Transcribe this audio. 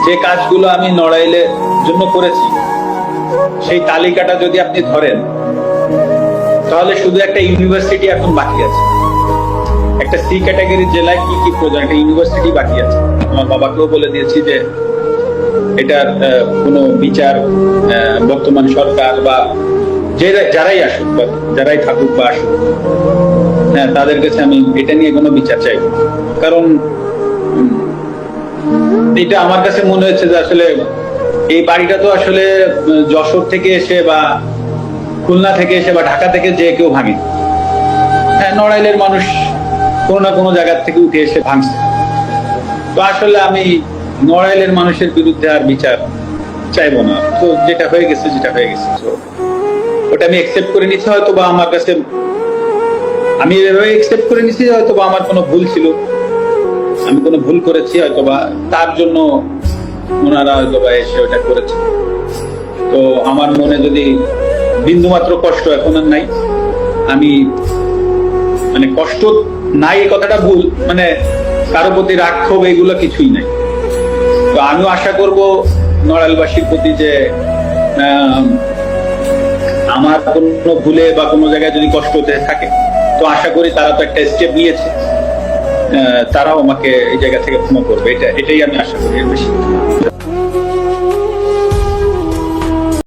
যে কাজগুলো আমি নড়াইলের জন্য করেছি সেই তালিকাটা যদি আপনি ধরেন, তাহলে শুধু একটা ইউনিভার্সিটি এখন বাকি আছে। একটা সি ক্যাটাগরির জেলায় কি কি প্রয়োজন, একটা ইউনিভার্সিটি বাকি আছে। আমার বাবাকেও বলে দিয়েছি যে এটার কোনো বিচার বর্তমান সরকার বা যারাই আসুক বা যারাই থাকুক বা আসুক, হ্যাঁ, তাদের কাছে আমি এটা নিয়ে কোনো বিচার চাইব। কারণ এটা আমার কাছে মনে হচ্ছে যে আসলে এই বাড়িটা তো আসলে যশোর থেকে এসে বা খুলনা থেকে এসে বা ঢাকা থেকে যে কেউ ভাঙে। হ্যাঁ, নড়াইলের মানুষ কোনো না কোনো জায়গা থেকে উঠে এসে ভাঙছে। তো আসলে আমি নড়াইলের মানুষের বিরুদ্ধে আর বিচার চাইবো না। তো যেটা হয়ে গেছে যেটা হয়ে গেছে, তো ওটা আমি একসেপ্ট করে নিচ্ছি। হয়তো বা আমার কাছে আমি এভাবে একসেপ্ট করে নিচ্ছি, হয়তো বা আমার কোনো ভুল ছিল, আমি কোনো ভুল করেছি, হয়তো বা তার জন্য ওনারা হয়তো বা এসে ওটা করেছে। তো আমার মনে যদি বিন্দুমাত্র কষ্ট এখন আর নাই, আমি মানে কষ্ট নাই এই কথাটা ভুল, মানে কারো প্রতি রাগ ক্ষোভ এগুলো কিছুই নাই। তো আমিও আশা করব নড়াইলবাসীর প্রতি যে আমার কোনো ভুলে বা কোনো জায়গায় যদি কষ্ট হতে থাকে, তো আশা করি তারা তো একটা স্টেপ নিয়েছে, তারাও আমাকে এই জায়গা থেকে ক্ষমা করবে। এটাই আমি আশা করি, এর বেশি।